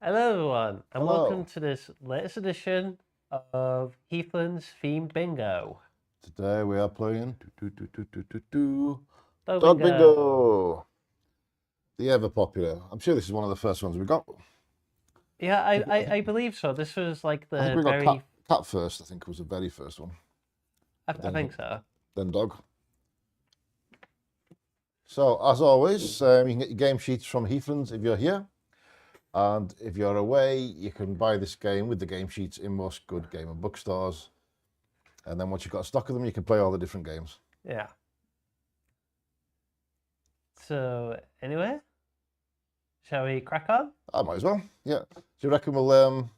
Hello, everyone, and Hello. welcome to this latest edition of Heathlands themed bingo. Today we are playing Dog Dog bingo. Bingo. The ever popular. I'm sure this is one of the first ones we got. Yeah, I believe so. This was like I think the we got very. cat first. I think was the very first one. I think so. Then dog. So as always, you can get your game sheets from Heathlands if you're here, and if you're away, you can buy this game with the game sheets in most good game and bookstores. And then once you've got a stock of them, you can play all the different games. Yeah. So anyway, shall we crack on? I might as well. Yeah. Do you reckon we'll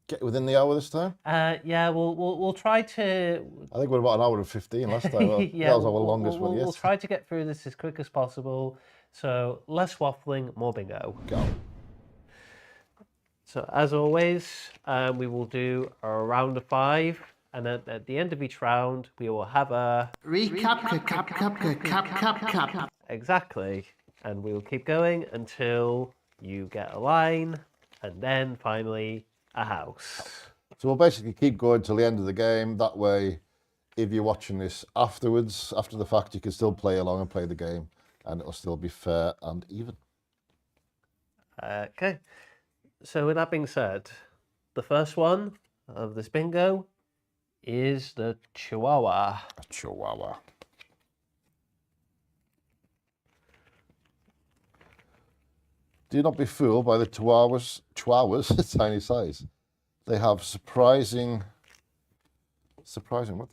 get within the hour this time? Yeah, we'll try to. I think we're about an hour and 15 last time. Well, Yeah, that was our longest one yet. We'll try to get through this as quick as possible. So less waffling, more bingo. Go. So as always, we will do a round of 5, and then at the end of each round, we will have a Recap. exactly, and we will keep going until you get a line, and then finally a house. So we'll basically keep going till the end of the game. That way, if you're watching this afterwards, after the fact, you can still play along and play the game, and it'll still be fair and even. Okay. So with that being said, the first one of this bingo is the Chihuahua. A Chihuahua. Do not be fooled by the Chihuahua's tiny size. They have surprising what?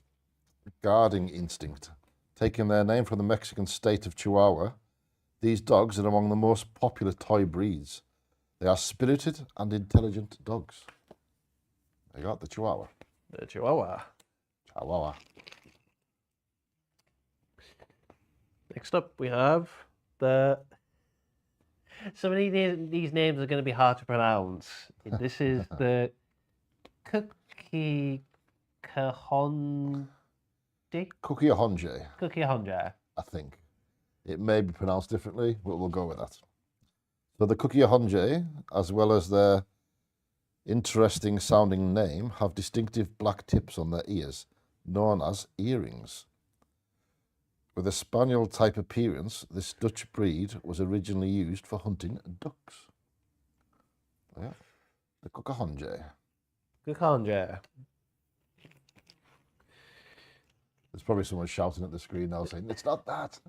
Guarding instinct. Taking their name from the Mexican state of Chihuahua, these dogs are among the most popular toy breeds. They are spirited and intelligent dogs. They got the Chihuahua. The Chihuahua. Chihuahua. Next up, we have the. Some of these names are going to be hard to pronounce. This is the Cookie Kahonde. Cukiahonje, Cookie Honja. I think. It may be pronounced differently, but we'll go with that. So the Cukiahonje, as well as their interesting sounding name, have distinctive black tips on their ears, known as earrings. With a spaniel type appearance, this Dutch breed was originally used for hunting ducks. Yeah. The Cukiahonje. Honja. There's probably someone shouting at the screen now saying, "It's not that."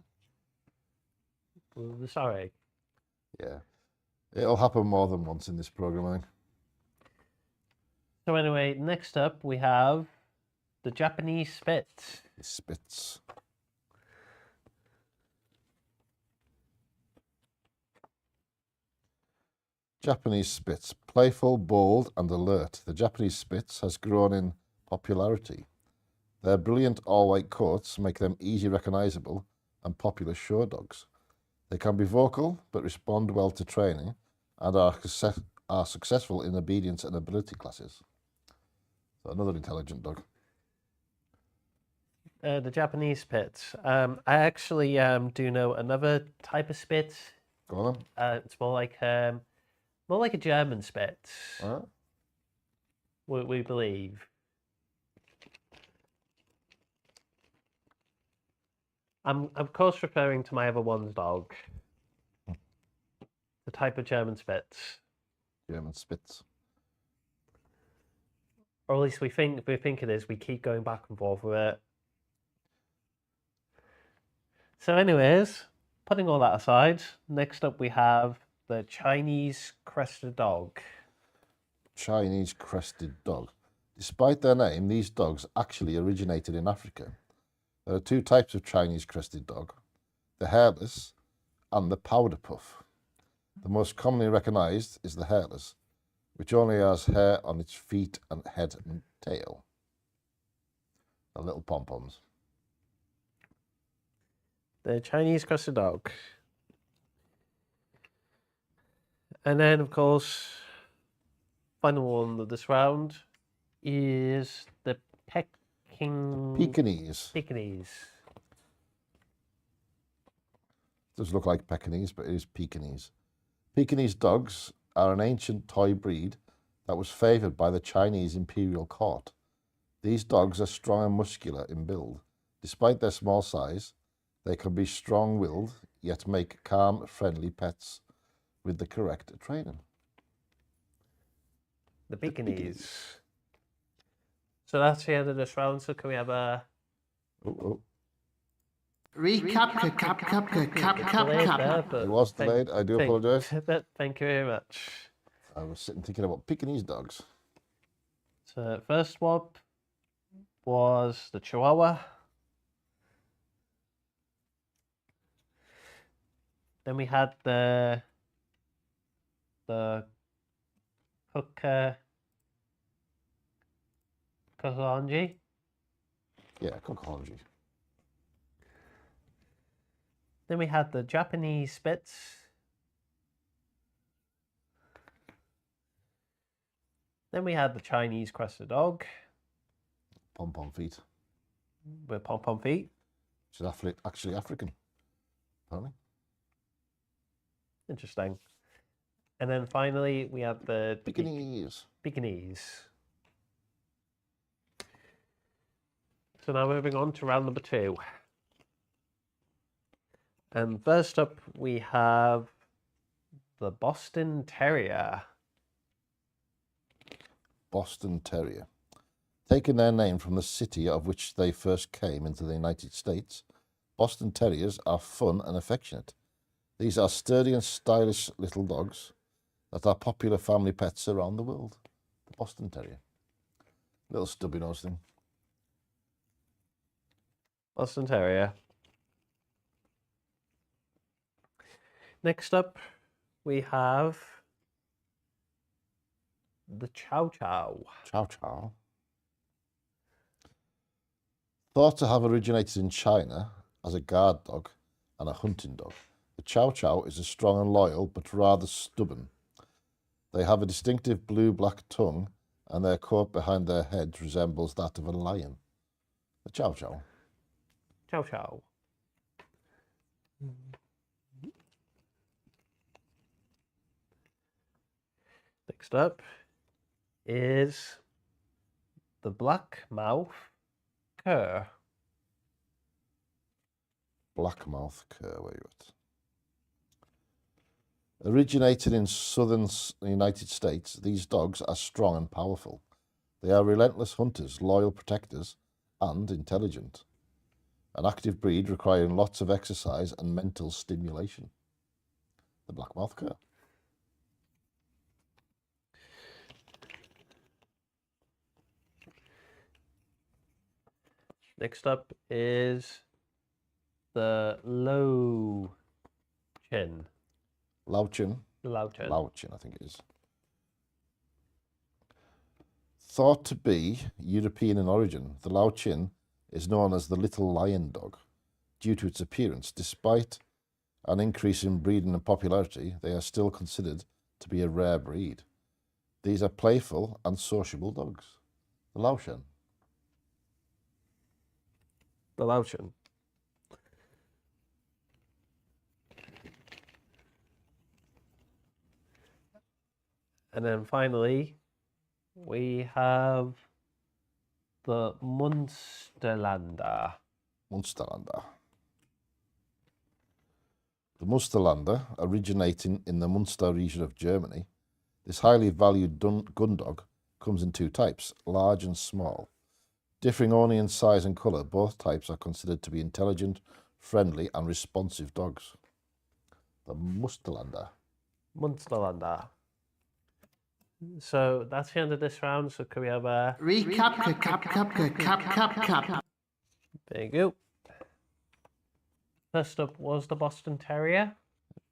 Sorry. Yeah. It'll happen more than once in this program, I think. So anyway, next up we have the Japanese Spitz. Spitz. Japanese Spitz. Playful, bold, and alert. The Japanese Spitz has grown in popularity. Their brilliant all-white coats make them easily recognizable and popular show dogs. They can be vocal, but respond well to training, and are successful in obedience and ability classes. So another intelligent dog. The Japanese Spitz. I actually do know another type of Spitz. Go on then. It's more like a German Spitz. All right. We believe. I'm of course referring to my other one's dog. The type of German Spitz. German Spitz. Or at least we think it is. We keep going back and forth with it. So anyways, putting all that aside, next up we have the Chinese crested dog. Chinese crested dog. Despite their name, these dogs actually originated in Africa. There are two types of Chinese crested dog, the hairless and the powder puff. The most commonly recognized is the hairless, which only has hair on its feet and head and tail. The little pom-poms. The Chinese crested dog. And then, of course, final one of this round is the Pekingese. Pekingese. Does look like Pekingese, but it is Pekingese. Pekingese dogs are an ancient toy breed that was favoured by the Chinese imperial court. These dogs are strong and muscular in build. Despite their small size, they can be strong-willed, yet make calm, friendly pets with the correct training. The Pekingese. So that's the end of this round. So can we have a Recap, delayed there? But It was delayed. I do apologise. Thank you very much. I was sitting thinking about Pekingese dogs. So first one was the Chihuahua. Then we had the Kokonji. Yeah, Kokonji. Then we had the Japanese Spitz. Then we had the Chinese Crested Dog Pom-pom feet. with pom-pom feet. Which is actually African, apparently. Interesting. And then finally we had the Pekingese. Pekingese. So now moving on to round number 2. And first up we have the Boston Terrier. Boston Terrier. Taking their name from the city of which they first came into the United States, Boston Terriers are fun and affectionate. These are sturdy and stylish little dogs that are popular family pets around the world. The Boston Terrier. Little stubby nose thing. Boston Terrier. Next up, we have the Chow Chow. Chow Chow. Thought to have originated in China as a guard dog and a hunting dog, the Chow Chow is a strong and loyal but rather stubborn. They have a distinctive blue-black tongue and their coat behind their heads resembles that of a lion. The Chow Chow. Chow Chow. Next up is the Black Mouth Cur. Blackmouth cur, where you at? Originated in southern United States, these dogs are strong and powerful. They are relentless hunters, loyal protectors, and intelligent. An active breed requiring lots of exercise and mental stimulation. The Blackmouth cur. Next up is the Low Chin. Louchin. Louchin. Louchin, I think it is. Thought to be European in origin, the Louchin is known as the little lion dog due to its appearance. Despite an increase in breeding and popularity, they are still considered to be a rare breed. These are playful and sociable dogs. The Louchin. The Louchin. And then finally, we have the Munsterlander. Munsterlander. The Munsterlander, originating in the Munster region of Germany, this highly valued gun dog comes in 2 types, large and small. Differing only in size and colour, both types are considered to be intelligent, friendly and responsive dogs. The Munsterlander. Munsterlander. So that's the end of this round. So can we have a Recap. There you go. First up was the Boston Terrier.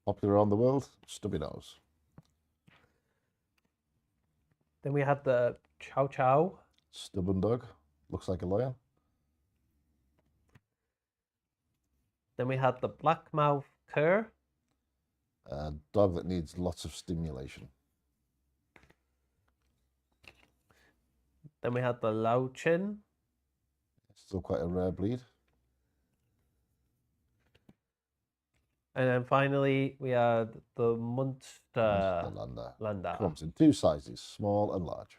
Popular around the world, stubby nose. Then we had the Chow Chow. Stubborn dog, looks like a lion. Then we had the Black Mouth Cur. A dog that needs lots of stimulation. Then we had the Louchin. Still quite a rare breed. And then finally, we had the Munster Lander. Lander. Comes in two sizes, small and large.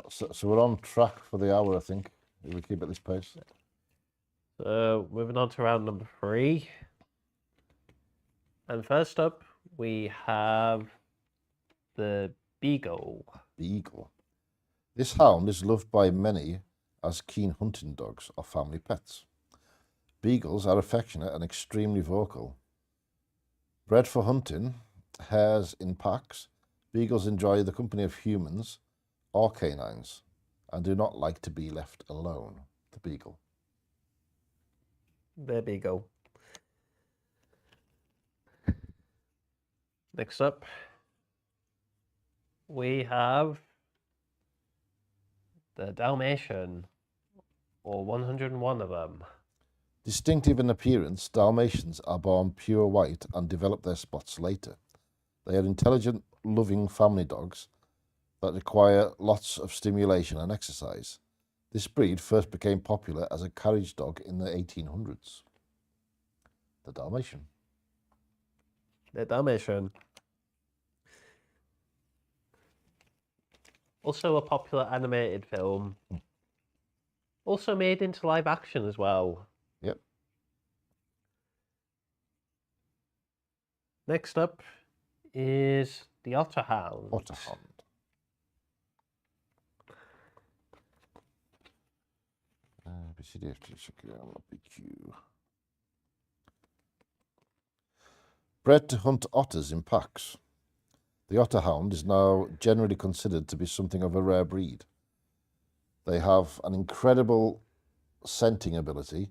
So we're on track for the hour, I think, if we keep at this pace. So moving on to round number 3. And first up, we have the Beagle. Beagle. This hound is loved by many as keen hunting dogs or family pets. Beagles are affectionate and extremely vocal. Bred for hunting, hares in packs, beagles enjoy the company of humans or canines and do not like to be left alone. The beagle. The Beagle. Next up, we have the Dalmatian, or 101 of them. Distinctive in appearance, Dalmatians are born pure white and develop their spots later. They are intelligent, loving family dogs that require lots of stimulation and exercise. This breed first became popular as a carriage dog in the 1800s. The Dalmatian. The Dalmatian. Also a popular animated film. Also made into live action as well. Yep. Next up is the Otterhound. Otterhound. Bred to hunt otters in packs. The Otterhound is now generally considered to be something of a rare breed. They have an incredible scenting ability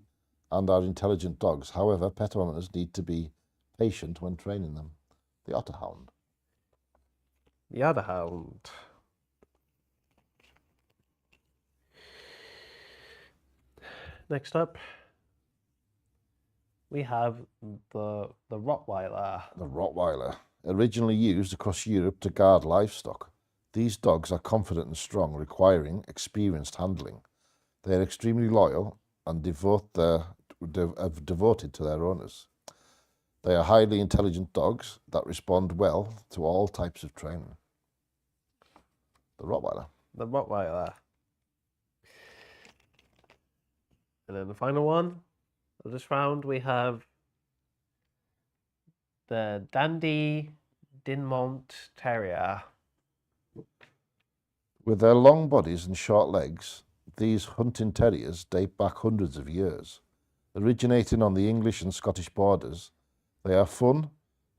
and are intelligent dogs. However, pet owners need to be patient when training them. The Otterhound. The Otterhound. Next up, we have the Rottweiler. The Rottweiler. Originally used across Europe to guard livestock. These dogs are confident and strong, requiring experienced handling. They are extremely loyal and devoted to their owners. They are highly intelligent dogs that respond well to all types of training. The Rottweiler. The Rottweiler. And then the final one of this round, we have the Dandy Dinmont Terrier. With their long bodies and short legs, these hunting terriers date back hundreds of years. Originating on the English and Scottish borders, they are fun,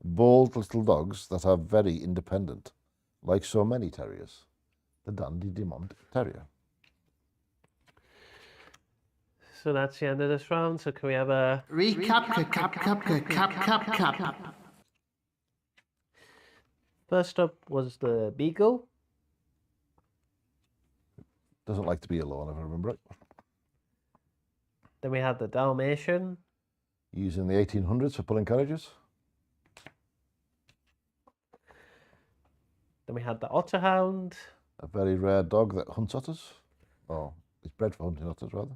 bold little dogs that are very independent, like so many terriers. The Dandy Dinmont Terrier. So that's the end of this round. So can we have a Recap. First up was the Beagle. Doesn't like to be alone, if I remember it. Then we had the Dalmatian. Used in the 1800s for pulling carriages. Then we had the Otterhound. A very rare dog that hunts otters. Oh, it's bred for hunting otters, rather.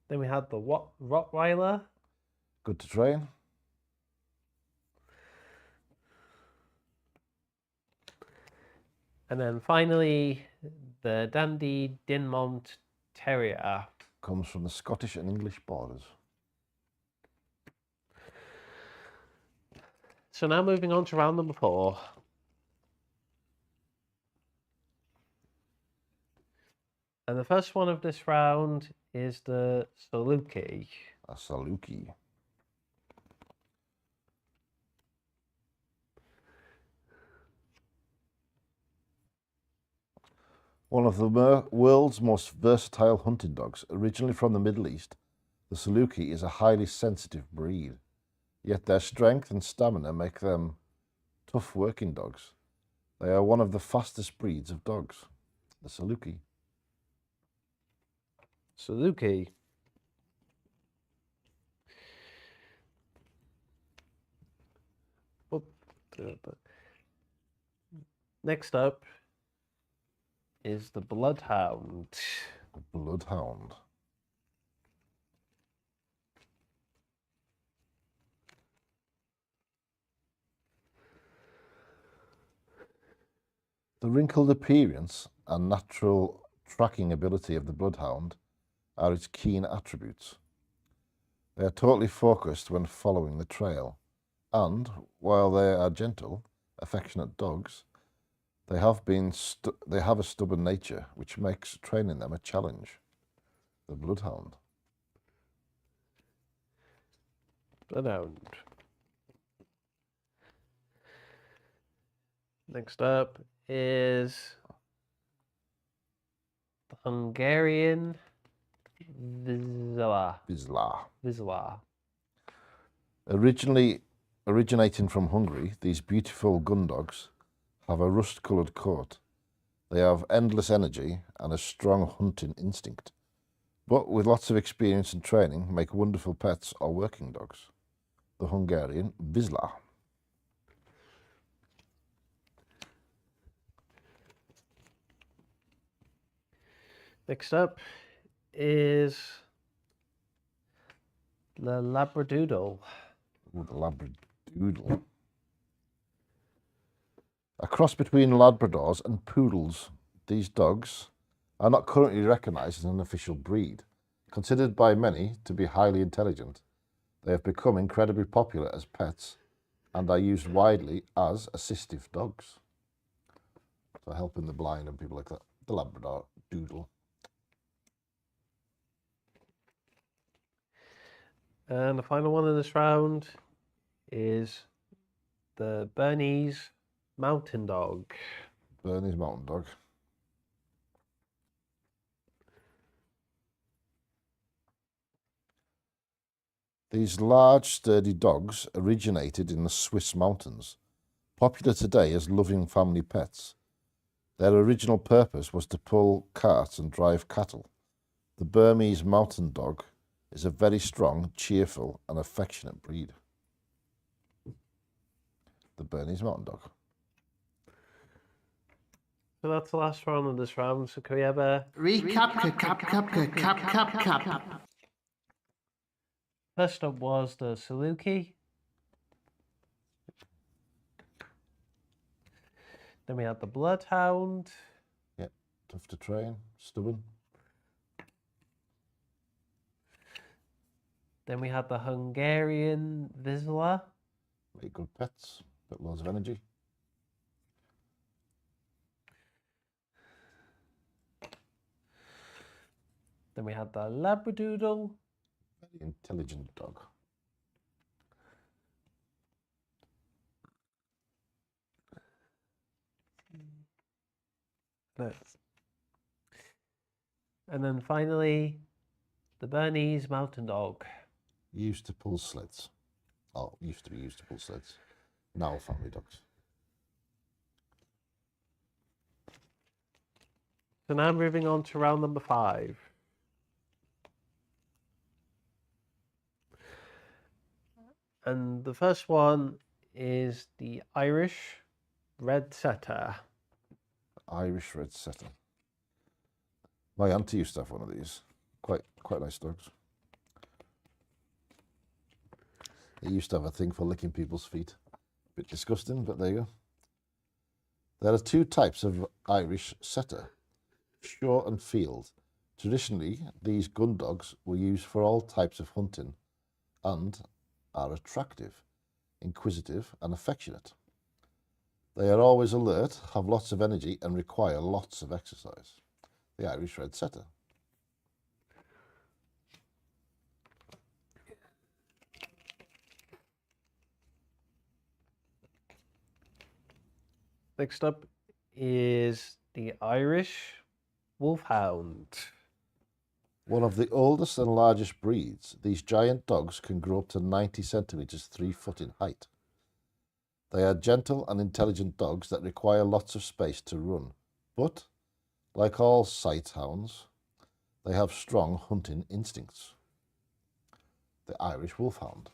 Then we had the Rottweiler. Good to train. And then finally, the Dandy Dinmont Terrier. Comes from the Scottish and English borders. So now moving on to round number 4. And the first one of this round is the Saluki. A Saluki. One of the world's most versatile hunting dogs, originally from the Middle East, the Saluki is a highly sensitive breed. Yet their strength and stamina make them tough working dogs. They are one of the fastest breeds of dogs. The Saluki. Saluki. Next up is the Bloodhound. Bloodhound. The wrinkled appearance and natural tracking ability of the bloodhound are its keen attributes. They are totally focused when following the trail, and while they are gentle, affectionate dogs, they have a stubborn nature, which makes training them a challenge. The bloodhound. Bloodhound. Next up is the Hungarian Vizsla. Vizsla. Originating from Hungary, these beautiful gun dogs have a rust-coloured coat. They have endless energy and a strong hunting instinct, but with lots of experience and training, make wonderful pets or working dogs. The Hungarian Vizsla. Next up is the Labradoodle. The Labradoodle. A cross between Labradors and Poodles, these dogs are not currently recognised as an official breed. Considered by many to be highly intelligent, they have become incredibly popular as pets and are used widely as assistive dogs. So helping the blind and people like that. The Labrador Doodle. And the final one in this round is the Bernese Mountain Dog. Bernese Mountain Dog. These large, sturdy dogs originated in the Swiss mountains, popular today as loving family pets. Their original purpose was to pull carts and drive cattle. The Burmese Mountain Dog is a very strong, cheerful and affectionate breed. The Bernese Mountain Dog. So that's the last round of this round. So can we have a recap? First up was the Saluki. Then we had the Bloodhound. Yeah, tough to train, stubborn. Then we had the Hungarian Vizsla. Make good pets, but loads of energy. Then we had the Labradoodle. Very intelligent dog. And then finally, the Bernese Mountain Dog. Used to pull sleds. Oh, used to be used to pull sleds. Now family dogs. So now moving on to round number 5. And the first one is the Irish Red Setter. Irish Red Setter. My auntie used to have one of these. Quite nice dogs. He used to have a thing for licking people's feet. A bit disgusting, but there you go. There are 2 types of Irish Setter, shore and field. Traditionally, these gun dogs were used for all types of hunting and are attractive, inquisitive and affectionate. They are always alert, have lots of energy and require lots of exercise. The Irish Red Setter. Next up is the Irish Wolfhound. One of the oldest and largest breeds, these giant dogs can grow up to 90 centimetres 3 foot in height. They are gentle and intelligent dogs that require lots of space to run, but, like all sight hounds, they have strong hunting instincts. The Irish Wolfhound.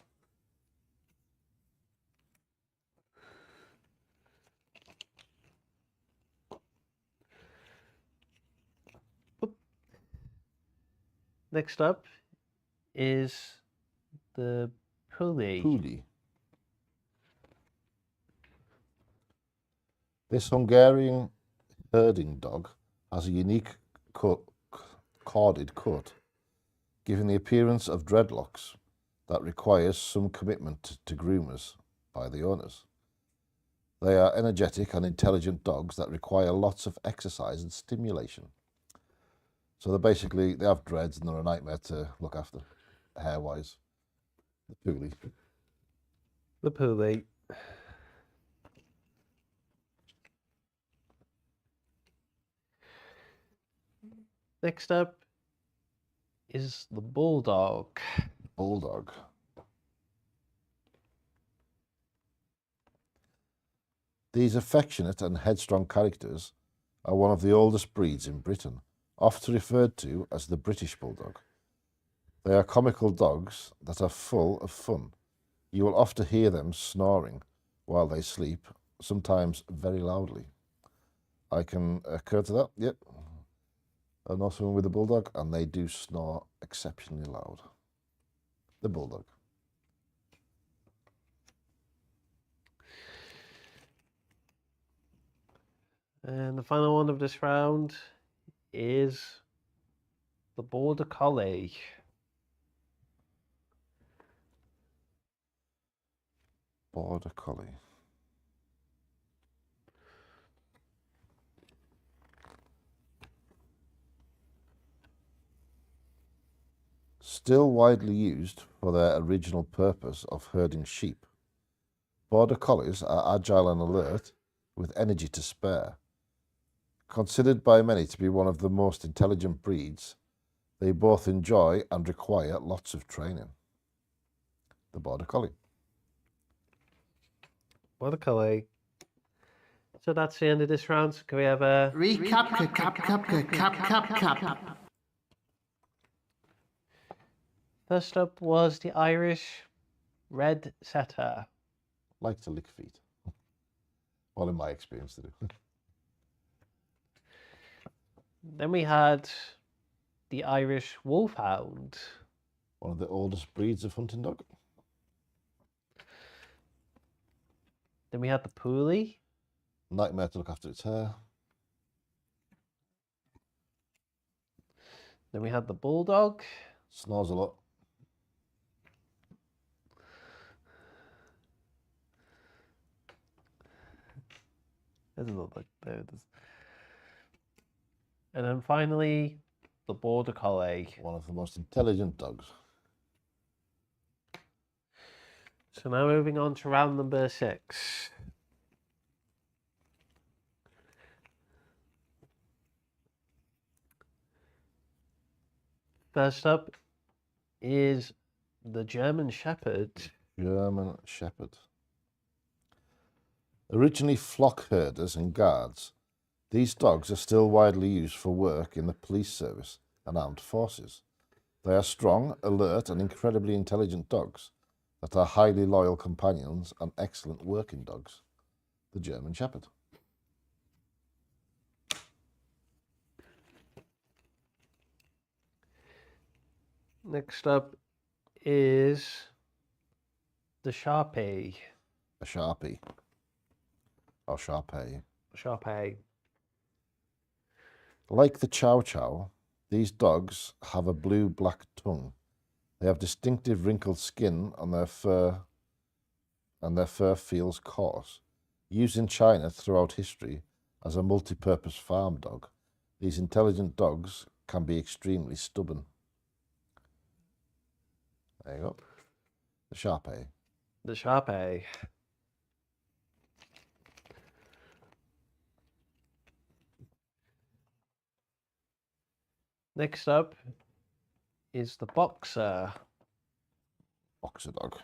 Next up is the pulley. Puli. This Hungarian herding dog has a unique corded cut, giving the appearance of dreadlocks that requires some commitment to groomers by the owners. They are energetic and intelligent dogs that require lots of exercise and stimulation. So they have dreads and they're a nightmare to look after, hair-wise. The Puli. The pulley. Next up is the bulldog. Bulldog. These affectionate and headstrong characters are one of the oldest breeds in Britain, often referred to as the British Bulldog. They are comical dogs that are full of fun. You will often hear them snoring while they sleep, sometimes very loudly. I can occur to that, yep. I know someone with a bulldog, and they do snore exceptionally loud. The bulldog. And the final one of this round is the border collie. Border collie. Still widely used for their original purpose of herding sheep. Border collies are agile and alert, with energy to spare. Considered by many to be one of the most intelligent breeds, they both enjoy and require lots of training. The border collie. Border collie. So that's the end of this round. So can we have a Recap. First up was the Irish red setter. Like to lick feet. Well, in my experience, to do. Then we had the Irish wolfhound. One of the oldest breeds of hunting dog. Then we had the pulley. Nightmare to look after its hair. Then we had the bulldog. Snores a lot. There's a little bit there. And then finally, the border collie. One of the most intelligent dogs. So now moving on to round number 6. First up is the German Shepherd. German Shepherd. Originally flock herders and guards, these dogs are still widely used for work in the police service and armed forces. They are strong, alert, and incredibly intelligent dogs that are highly loyal companions and excellent working dogs. The German Shepherd. Next up is the Sharpie. A Sharpie. Or Sharpei. Sharpei. Like the Chow Chow, these dogs have a blue-black tongue. They have distinctive wrinkled skin on their fur, and their fur feels coarse. Used in China throughout history as a multi-purpose farm dog, these intelligent dogs can be extremely stubborn. There you go. The Sharpei. The Sharpei. Next up is the Boxer. Boxer dog.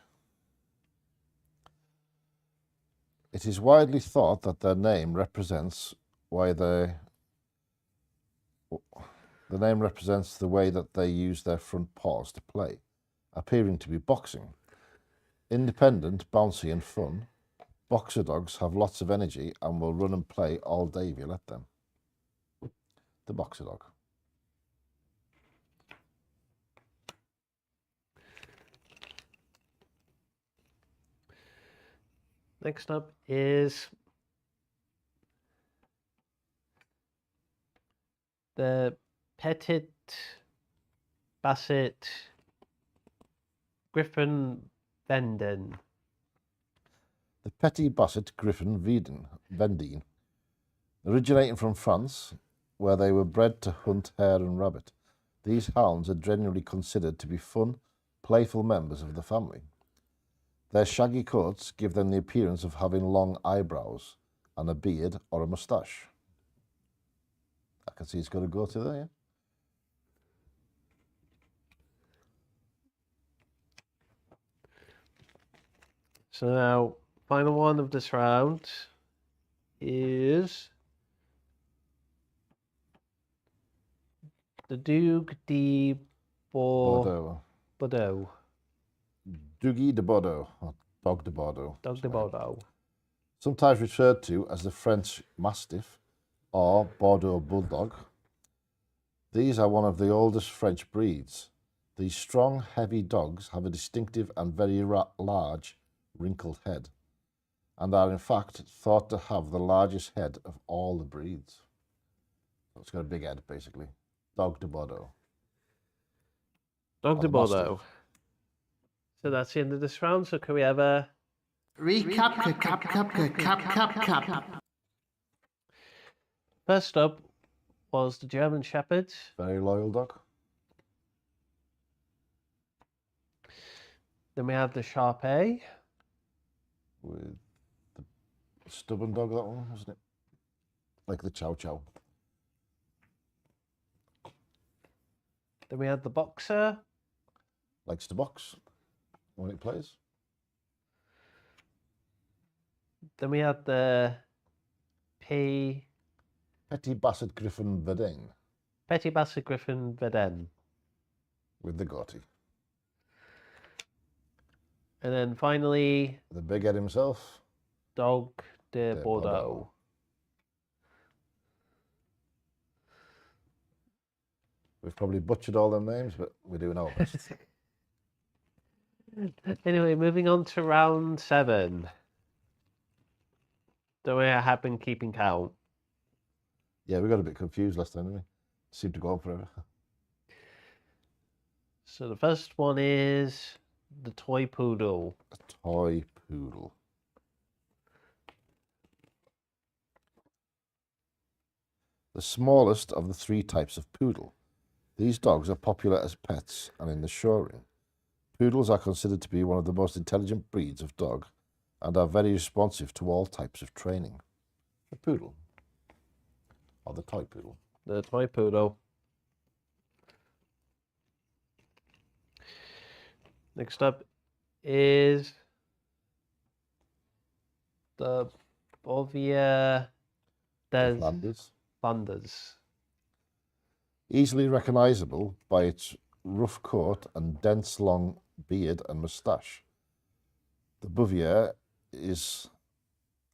It is widely thought that their name represents the way that they use their front paws to play, appearing to be boxing. Independent, bouncy and fun, boxer dogs have lots of energy and will run and play all day if you let them. The boxer dog. Next up is the Petit Basset Griffon Venden. The Petit Basset Griffon Vendine, originating from France, where they were bred to hunt hare and rabbit. These hounds are generally considered to be fun, playful members of the family. Their shaggy coats give them the appearance of having long eyebrows and a beard or a moustache. I can see it's got a go to there, yeah? So now, final one of this round is the Duke de Bordeaux. Bordeaux. Dougie de Bordeaux, or Dog de Bordeaux. Dog de Bordeaux. Sometimes referred to as the French Mastiff or Bordeaux Bulldog. These are one of the oldest French breeds. These strong, heavy dogs have a distinctive and very large, wrinkled head, and are in fact thought to have the largest head of all the breeds. So it's got a big head, basically. Dog de Bordeaux. Dog de Or the Bordeaux. Mastiff. So that's the end of this round. So can we have a Recap. First up was the German Shepherd. Very loyal dog. Then we have the Sharpei. With the stubborn dog, that one, wasn't it? Like the Chow Chow. Then we have the Boxer. Likes to box when it plays. Then we have the Petit Basset Griffon Verdun Petit Basset Griffon Veden. with the goatee. And then finally, The big head himself. Dog de De Bordeaux. Bordeaux. We've probably butchered all them names, but we're doing our best. Anyway, moving on to round 7. The way I have been keeping count. Yeah, we got a bit confused last time, didn't we? Seemed to go on forever. So the first one is the Toy Poodle. A toy poodle. The smallest of the 3 types of poodle. These dogs are popular as pets and in the show ring. Poodles are considered to be one of the most intelligent breeds of dog and are very responsive to all types of training. The poodle. Or the toy poodle. The Toy Poodle. Next up is the Bovia des Flanders. Flanders. Easily recognizable by its rough coat and dense long beard and moustache. The Bouvier is,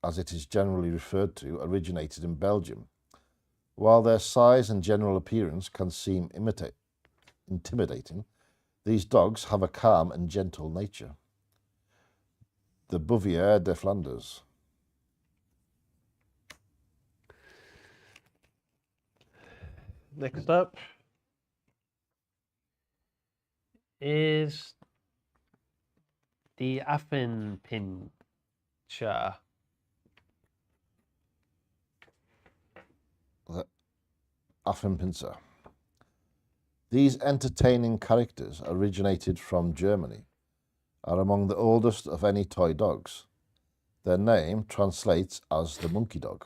as it is generally referred to, originated in Belgium. While their size and general appearance can seem intimidating, these dogs have a calm and gentle nature. The Bouvier de Flanders. Next up is the Affenpinscher. Affenpinscher. These entertaining characters originated from Germany, are among the oldest of any toy dogs. Their name translates as the monkey dog,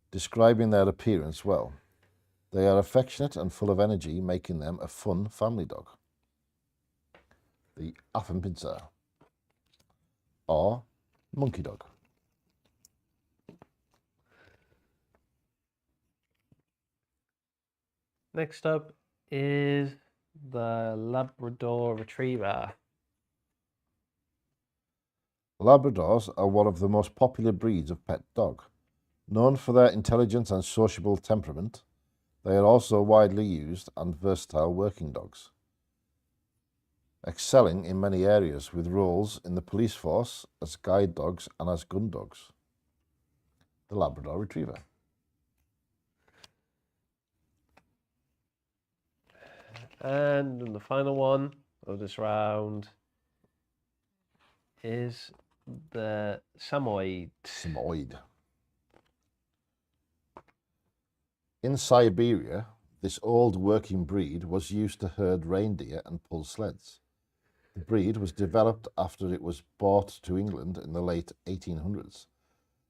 describing their appearance well. They are affectionate and full of energy, making them a fun family dog. The Affenpinscher, or monkey dog. Next up is the Labrador Retriever. Labradors are one of the most popular breeds of pet dog. Known for their intelligence and sociable temperament, they are also widely used and versatile working dogs. excelling in many areas with roles in the police force as guide dogs and as gun dogs. The Labrador Retriever. And then the final one of this round is the Samoyed. Samoyed. In Siberia, this old working breed was used to herd reindeer and pull sleds. The breed was developed after it was brought to England in the late 1800s.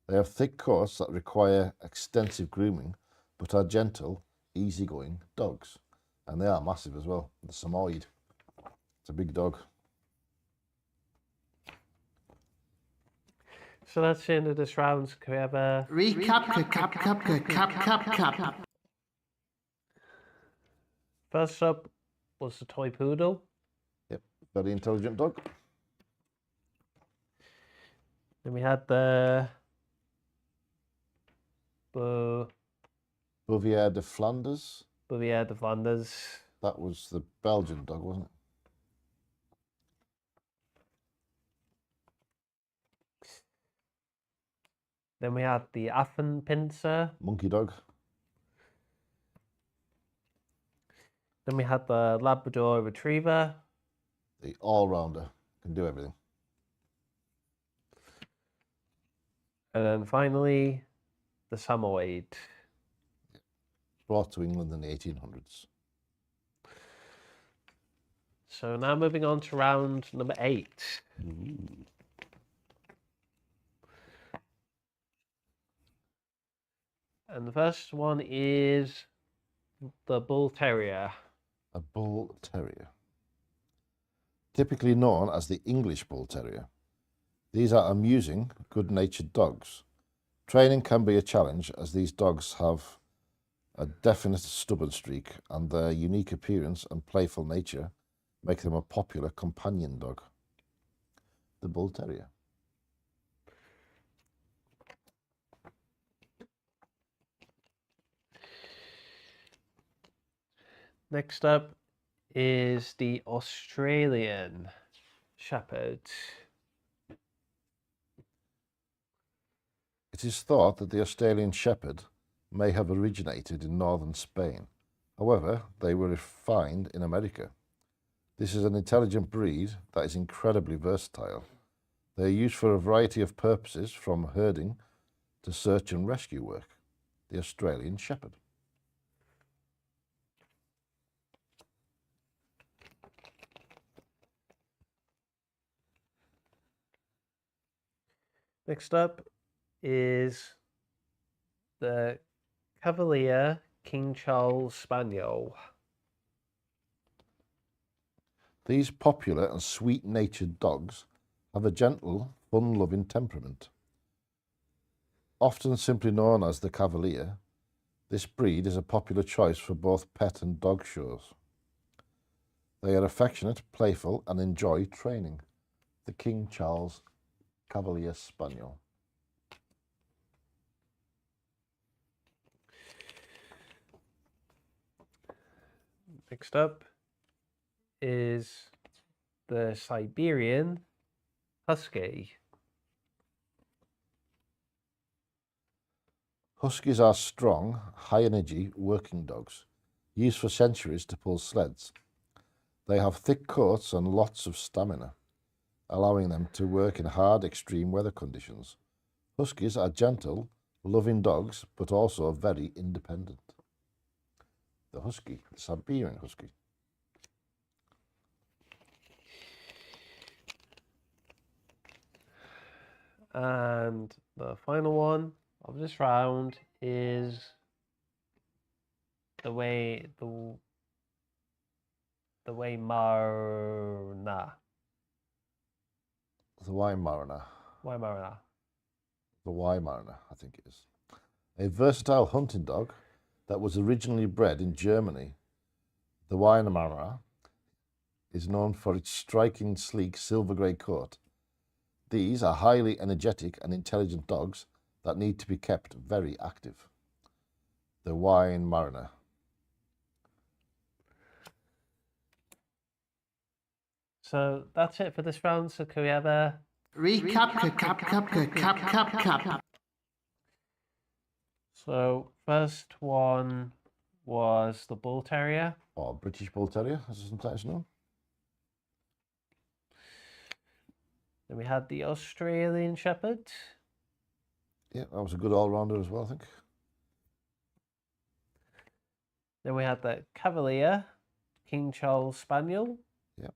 They have thick coats that require extensive grooming, but are gentle, easygoing dogs. And they are massive as well. The Samoyed. It's a big dog. So that's the end of this round. Can we have a Recap. First up was the toy poodle. Yep, very intelligent dog. Then we had the Bouvier de Flanders. Bouvier de Flanders. That was the Belgian dog, wasn't it? Then we had the Affenpinscher. Monkey dog. Then we had the Labrador Retriever. The all-rounder. Can do everything. And then finally, the Samoyed. Brought to England in the 1800s. So now moving on to round number 8. Ooh. And the first one is the Bull Terrier. A Bull Terrier. Typically known as the English Bull Terrier. These are amusing, good-natured dogs. Training can be a challenge as these dogs have a definite stubborn streak and their unique appearance and playful nature make them a popular companion dog. The Bull Terrier. Next up is the Australian Shepherd. It is thought that the Australian Shepherd may have originated in northern Spain. However, they were refined in America. This is an intelligent breed that is incredibly versatile. They are used for a variety of purposes, from herding to search and rescue work. The Australian Shepherd. Next up is the Cavalier King Charles Spaniel. These popular and sweet-natured dogs have a gentle, fun-loving temperament. Often simply known as the Cavalier, this breed is a popular choice for both pet and dog shows. They are affectionate, playful, and enjoy training. The King Charles Cavalier Spaniel. Next up is the Siberian Husky. Huskies are strong, high-energy working dogs, used for centuries to pull sleds. They have thick coats and lots of stamina, allowing them to work in hard, extreme weather conditions. Huskies are gentle, loving dogs, but also very independent. The Husky, the Siberian Husky. And the final one of this round is the Weimaraner. The Weimaraner. Weimaraner. The Weimaraner, I think it is. A versatile hunting dog that was originally bred in Germany. The Weimaraner is known for its striking, sleek, silver-grey coat. These are highly energetic and intelligent dogs that need to be kept very active. The Weimaraner. So that's it for this round. So can we have a Recap. So first one was the Bull Terrier. Or British Bull Terrier, as it's sometimes known. Then we had the Australian Shepherd. Yeah, that was a good all-rounder as well, I think. Then we had the Cavalier King Charles Spaniel. Yeah.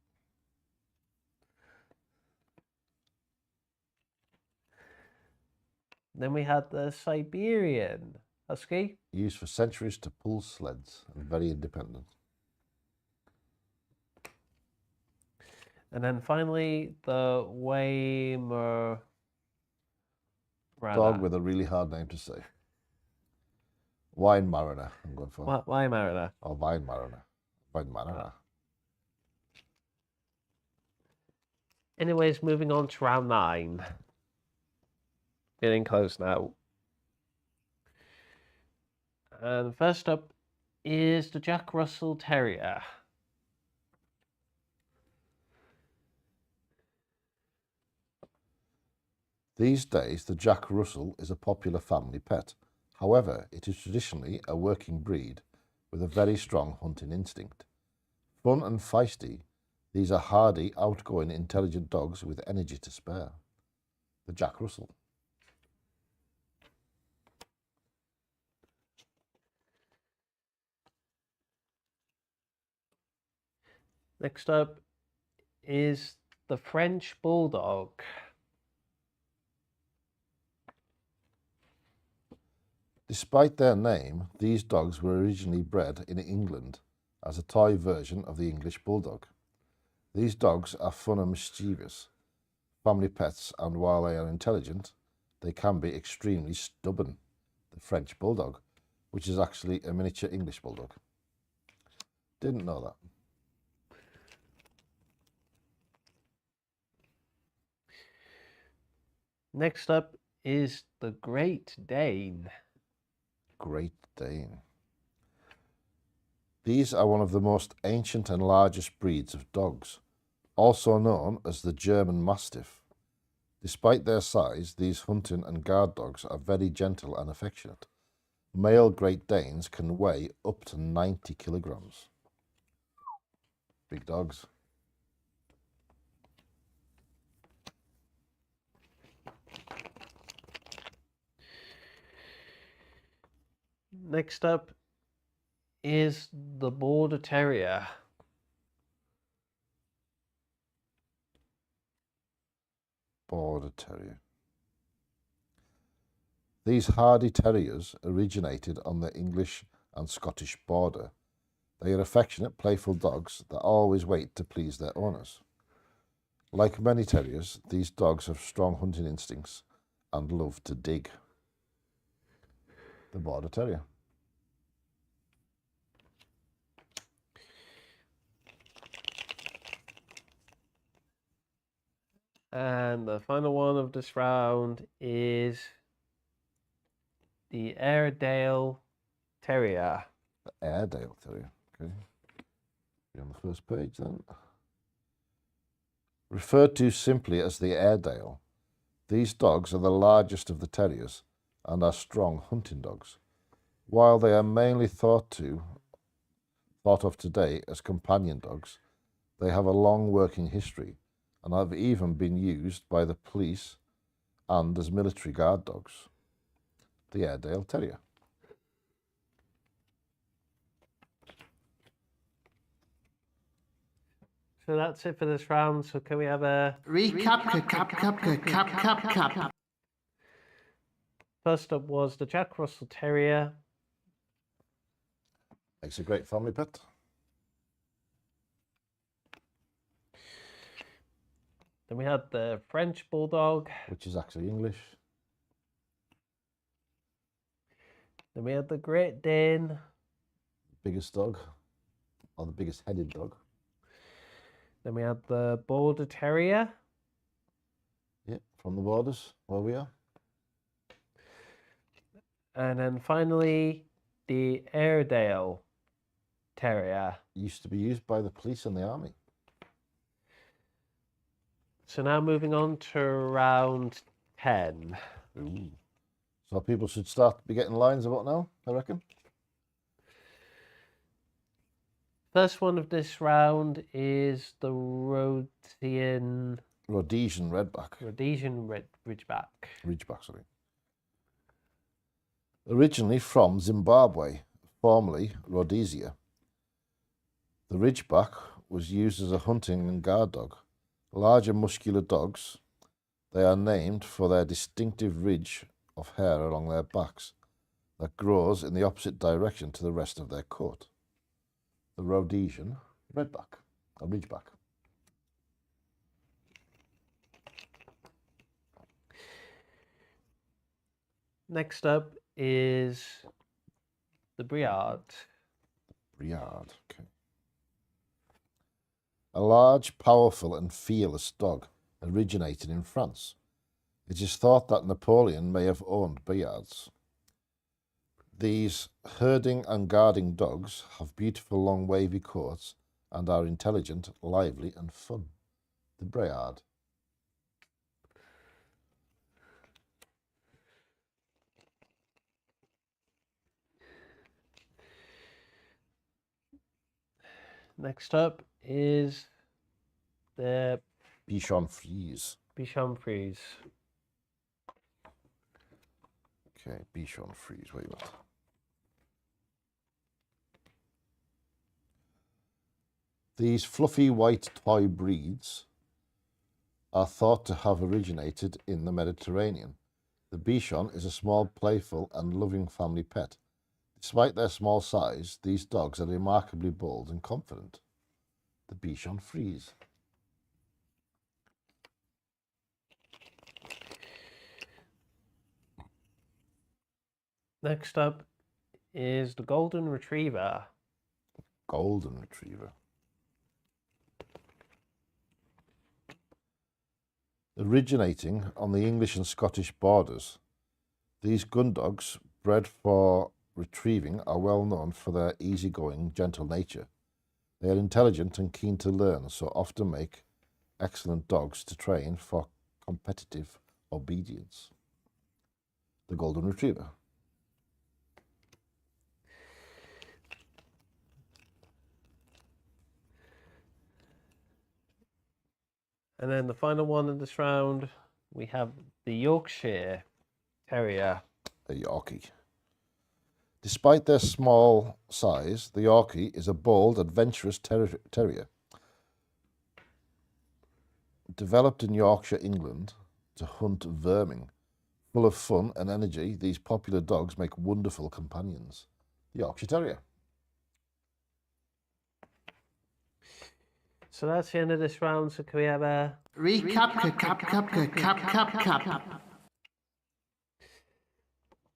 Then we had the Siberian Husky. Used for centuries to pull sleds and very independent. And then finally the Weimaraner. Dog with a really hard name to say. Wine Mariner, I'm going for. Weimaraner. Or Vine Mariner. Vine Mariner. Anyways, moving on to round 9. Getting close now. And first up is the Jack Russell Terrier. These days, the Jack Russell is a popular family pet. However, it is traditionally a working breed with a very strong hunting instinct. Fun and feisty, these are hardy, outgoing, intelligent dogs with energy to spare. The Jack Russell. Next up is the French Bulldog. Despite their name, these dogs were originally bred in England as a toy version of the English Bulldog. These dogs are fun and mischievous family pets, and while they are intelligent, they can be extremely stubborn. The French Bulldog, which is actually a miniature English Bulldog. Didn't know that. Next up is the Great Dane. Great Dane. These are one of the most ancient and largest breeds of dogs, also known as the German Mastiff. Despite their size, these hunting and guard dogs are very gentle and affectionate. Male Great Danes can weigh up to 90 kilograms. Big dogs. Next up is the Border Terrier. Border Terrier. These hardy terriers originated on the English and Scottish border. They are affectionate, playful dogs that always wait to please their owners. Like many terriers, these dogs have strong hunting instincts and love to dig. The Border Terrier. And the final one of this round is the Airedale Terrier. The Airedale Terrier. Okay. Be on the first page then. Referred to simply as the Airedale, these dogs are the largest of the terriers and are strong hunting dogs. While they are mainly thought of today as companion dogs, they have a long working history and have even been used by the police and as military guard dogs. The Airedale Terrier. So that's it for this round. So can we have a Recap. first up was the Jack Russell Terrier. Makes a great family pet. Then we had the French Bulldog. Which is actually English. Then we had the Great Dane. Biggest dog, or the biggest headed dog. Then we had the Border Terrier. Yeah, from the borders, where we are. And then finally, the Airedale Terrier. Used to be used by the police and the army. So now moving on to round 10. Ooh. So people should start be getting lines about now, I reckon. First one of this round is the Rhodesian Redback. Ridgeback. Ridgeback, sorry. Originally from Zimbabwe, formerly Rhodesia. The Ridgeback was used as a hunting and guard dog. Larger muscular dogs, they are named for their distinctive ridge of hair along their backs that grows in the opposite direction to the rest of their coat. The Rhodesian Redback, or Ridgeback. Next up is the Briard. Briard, okay. A large, powerful and fearless dog originated in France. It is thought that Napoleon may have owned Briards. These herding and guarding dogs have beautiful long wavy coats and are intelligent, lively and fun. The Briard. Next up is the Bichon Frise. Bichon Frise. Okay, Bichon Frise, where you at? These fluffy white toy breeds are thought to have originated in the Mediterranean. The Bichon is a small, playful and loving family pet. Despite their small size, these dogs are remarkably bold and confident. The Bichon Frise. Next up is the Golden Retriever. Golden Retriever. Originating on the English and Scottish borders, these gun dogs, bred for retrieving, are well known for their easygoing, gentle nature. They are intelligent and keen to learn, so often make excellent dogs to train for competitive obedience. The Golden Retriever. And then the final one in this round, we have the Yorkshire Terrier. A Yorkie. Despite their small size, the Yorkie is a bold, adventurous terrier. Developed in Yorkshire, England, to hunt vermin. Full of fun and energy, these popular dogs make wonderful companions. The Yorkshire Terrier. So that's the end of this round. So can we have a Recap.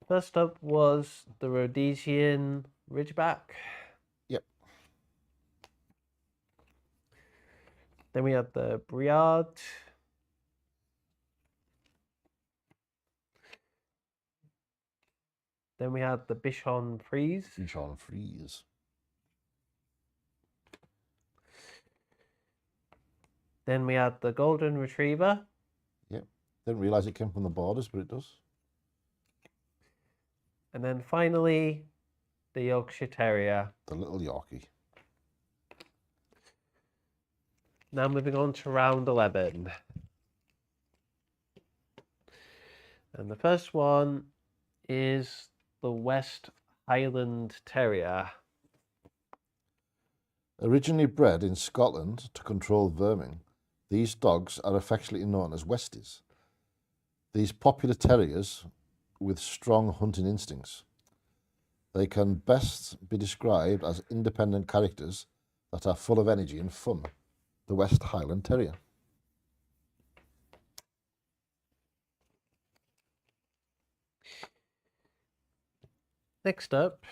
First up was the Rhodesian Ridgeback. Yep. Then we had the Briard. Then we had the Bichon Frise. Bichon Frise. Then we had the Golden Retriever. Yep. Didn't realise it came from the borders, but it does. And then finally, the Yorkshire Terrier. The little Yorkie. Now moving on to round 11. And the first one is the West Highland Terrier. Originally bred in Scotland to control vermin, these dogs are affectionately known as Westies. These popular terriers with strong hunting instincts. They can best be described as independent characters that are full of energy and fun. The West Highland Terrier. Next up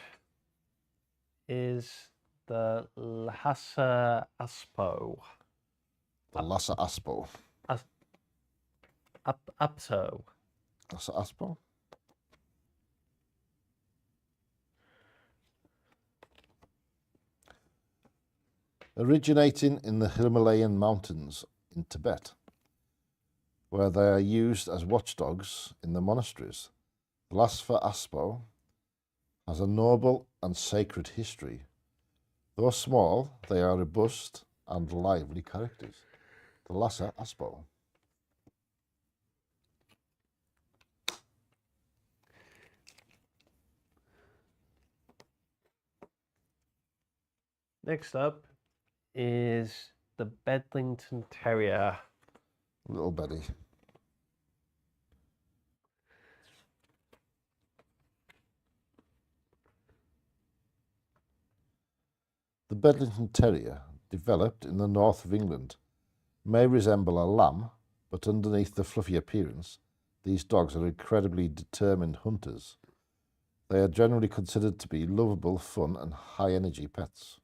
is the Lhasa Apso. The Lhasa Apso. Apso. Lhasa Apso? Originating in the Himalayan mountains in Tibet, where they are used as watchdogs in the monasteries. The Lhasa Apso has a noble and sacred history. Though small, they are robust and lively characters. The Lhasa Apso. Next up is the Bedlington Terrier. Little Betty. The Bedlington Terrier, developed in the north of England, may resemble a lamb, but underneath the fluffy appearance, these dogs are incredibly determined hunters. They are generally considered to be lovable, fun, and high-energy pets.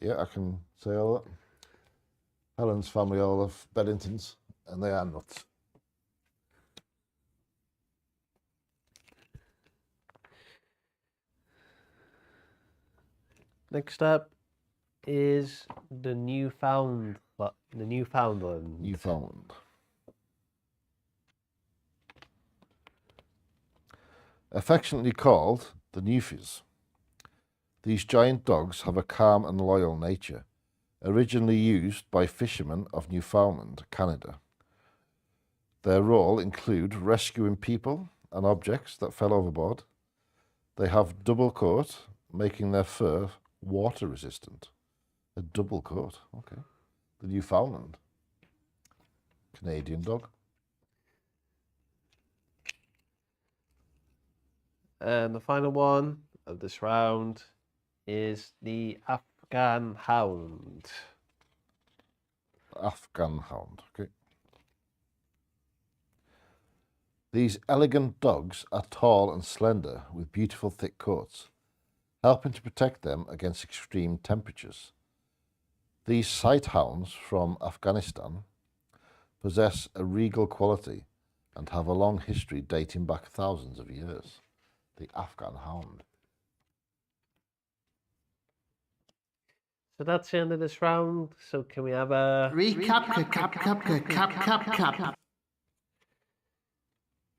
Yeah, I can say all that. Helen's family all have Bedlingtons, and they are nuts. Next up is the Newfoundland. Newfoundland. Affectionately called the Newfies. These giant dogs have a calm and loyal nature, originally used by fishermen of Newfoundland, Canada. Their role include rescuing people and objects that fell overboard. They have double coat, making their fur water resistant. A double coat, okay. The Newfoundland. Canadian dog. And the final one of this round is the Afghan Hound. Afghan Hound, okay. These elegant dogs are tall and slender with beautiful thick coats, helping to protect them against extreme temperatures. These sighthounds from Afghanistan possess a regal quality and have a long history dating back thousands of years. The Afghan Hound. So that's the end of this round. So can we have a Recap.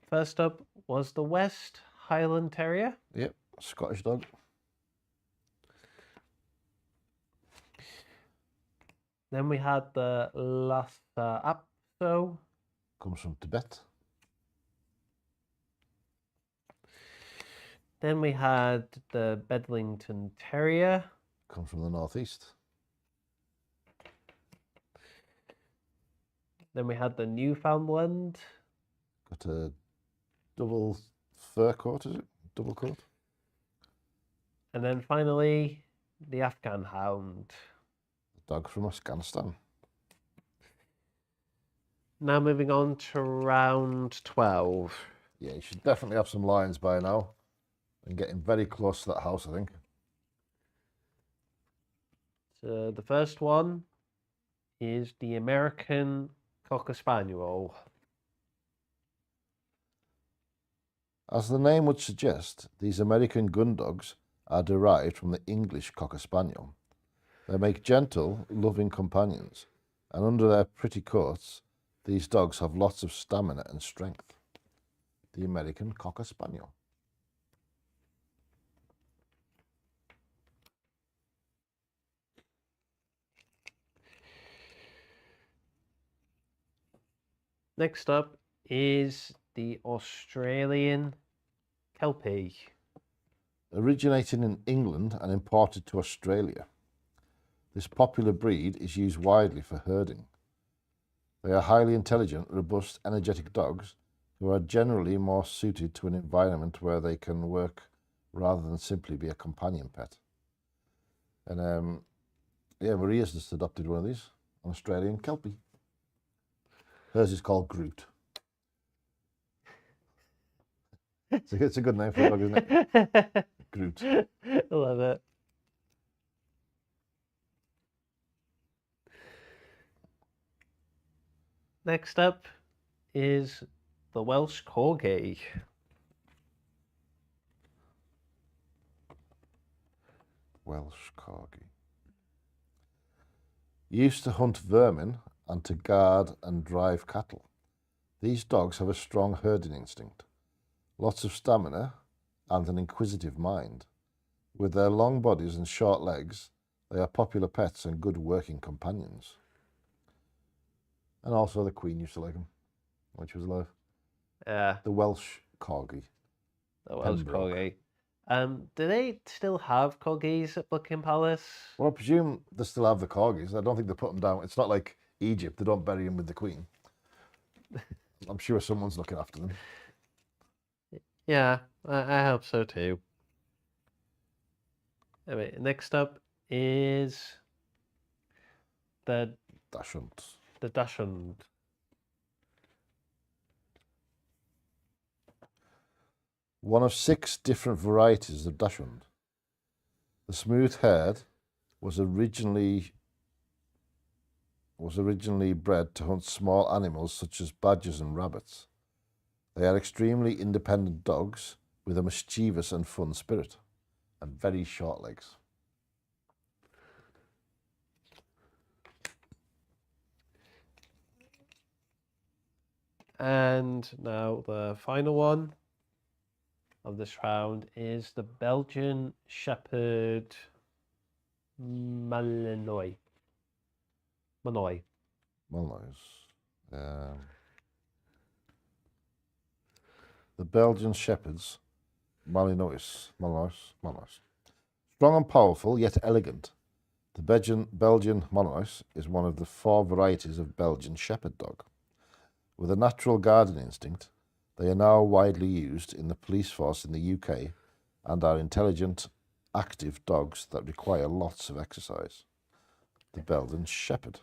First up was the West Highland Terrier. Yep, Scottish dog. Then we had the Lhasa Apso. Comes from Tibet. Then we had the Bedlington Terrier. Comes from the northeast. Then we had the Newfoundland. Got a double fur coat, is it? Double coat. And then finally, the Afghan Hound. Dog from Afghanistan. Now moving on to round 12. Yeah, you should definitely have some lions by now. And getting very close to that house, I think. So the first one is the American Cocker Spaniel. As the name would suggest, these American gun dogs are derived from the English Cocker Spaniel. They make gentle, loving companions, and under their pretty coats, these dogs have lots of stamina and strength. The American Cocker Spaniel. Next up is the Australian Kelpie. Originating in England and imported to Australia. This popular breed is used widely for herding. They are highly intelligent, robust, energetic dogs who are generally more suited to an environment where they can work rather than simply be a companion pet. And yeah, Maria's just adopted one of these, an Australian Kelpie. Hers is called Groot. It's a good name for a dog, isn't it? Groot. I love it. Next up is the Welsh Corgi. Welsh Corgi. Used to hunt vermin and to guard and drive cattle. These dogs have a strong herding instinct, lots of stamina, and an inquisitive mind. With their long bodies and short legs, they are popular pets and good working companions. And also the Queen used to like them when she was alive. Yeah, The Welsh Corgi. the Welsh Pembroke. Corgi. Do they still have corgis at Buckingham Palace? Well, I presume they still have the corgis. I don't think they put them down. It's not like Egypt. They don't bury them with the Queen. I'm sure someone's looking after them. Yeah, I hope so too. Anyway, next up is the Dachshund. Dachshund. One of 6 different varieties of Dachshund. The smooth-haired was originally bred to hunt small animals such as badgers and rabbits. They are extremely independent dogs with a mischievous and fun spirit and very short legs. And now the final one of this round is the Belgian Shepherd Malinois. Malinois. Malinois. The Belgian Shepherds, Malinois. Strong and powerful, yet elegant. The Belgian Malinois is one of the 4 varieties of Belgian Shepherd dog. With a natural guarding instinct, they are now widely used in the police force in the UK and are intelligent, active dogs that require lots of exercise. The Belgian Shepherd.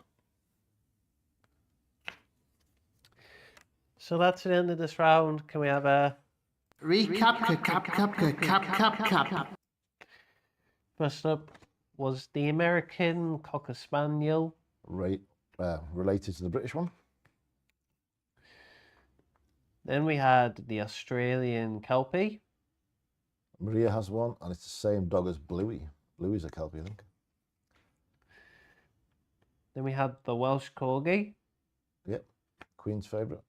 So that's the end of this round. Can we have a Recap. first up was the American Cocker Spaniel. Related to the British one. Then we had the Australian Kelpie. Maria has one, and it's the same dog as Bluey. Bluey's a Kelpie, I think. Then we had the Welsh Corgi. Yep, Queen's favourite.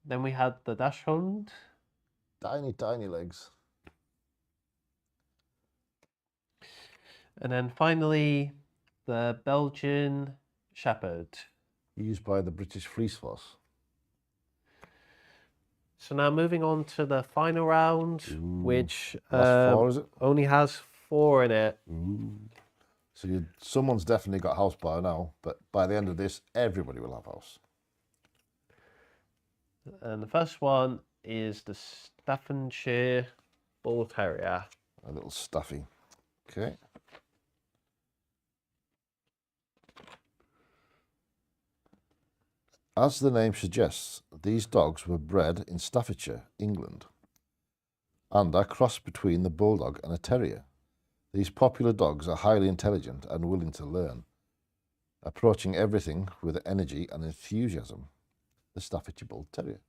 Then we had the Dachshund. Tiny, tiny legs. And then finally, the Belgian Shepherd. Used by the British Police Force. So now moving on to the final round, which Last 4, is it? only has 4 in it. So someone's definitely got house by now, but by the end of this, everybody will have house. And the first one is the Staffordshire Bull Terrier. A little Staffy. Okay. As the name suggests, these dogs were bred in Staffordshire, England, and are crossed between the bulldog and a terrier. These popular dogs are highly intelligent and willing to learn, approaching everything with energy and enthusiasm. The Staffordshire Bull Terrier.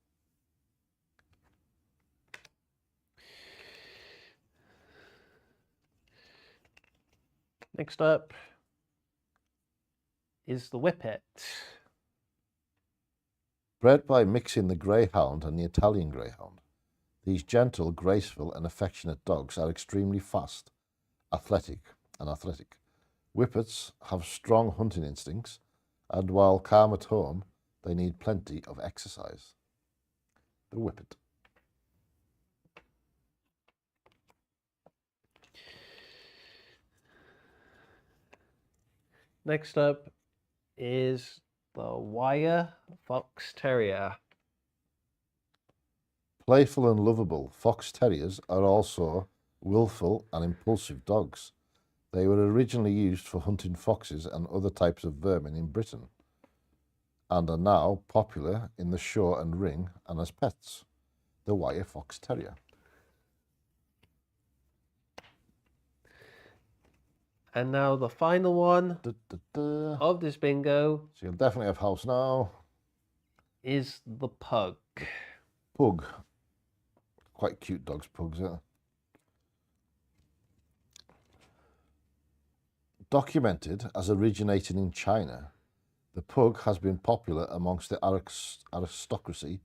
Next up is the Whippet. Bred by mixing the Greyhound and the Italian Greyhound, these gentle, graceful and affectionate dogs are extremely fast, athletic. Whippets have strong hunting instincts, and while calm at home, they need plenty of exercise. The Whippet. Next up is the Wire Fox Terrier. Playful and lovable, Fox Terriers are also willful and impulsive dogs. They were originally used for hunting foxes and other types of vermin in Britain, and are now popular in the show and ring and as pets. The Wire Fox Terrier. And now the final one of this bingo So you'll definitely have house now. is the Pug. Pug. Quite cute dogs, pugs, yeah. Documented as originating in China, the pug has been popular amongst the aristocracy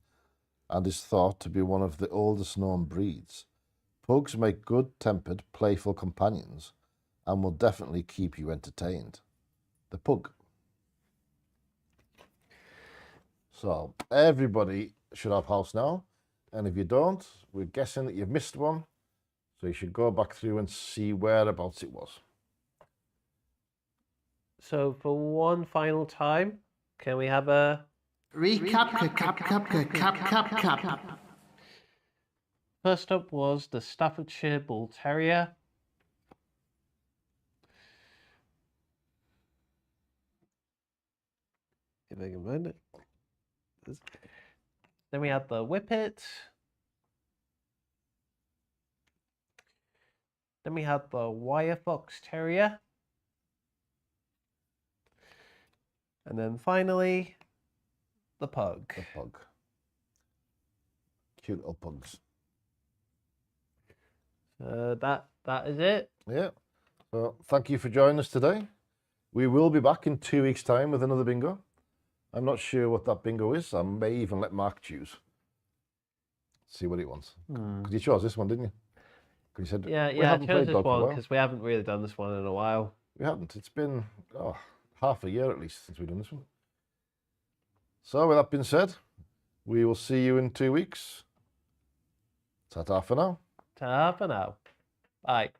and is thought to be one of the oldest known breeds. Pugs make good-tempered, playful companions and will definitely keep you entertained. The pug. So everybody should have house now, and if you don't, we're guessing that you've missed one, so you should go back through and see whereabouts it was. So for one final time, can we have a Recap. First up was the Staffordshire Bull Terrier. If I can find it. Then we had the Whippet. Then we had the Wire Fox Terrier. And then finally, the Pug. The pug. Cute little pugs. That is it. Yeah. So thank you for joining us today. We will be back in 2 weeks' time with another bingo. I'm not sure what that bingo is. I may even let Mark choose. See what he wants. Because you chose this one, didn't you? Because you said, Yeah, we I haven't chose played this dog for a one while. because we haven't really done this one in a while. We haven't. It's been half a year at least since we've done this one. So with that being said, we will see you in 2 weeks. Ta-ta for now. Ta for now. Bye.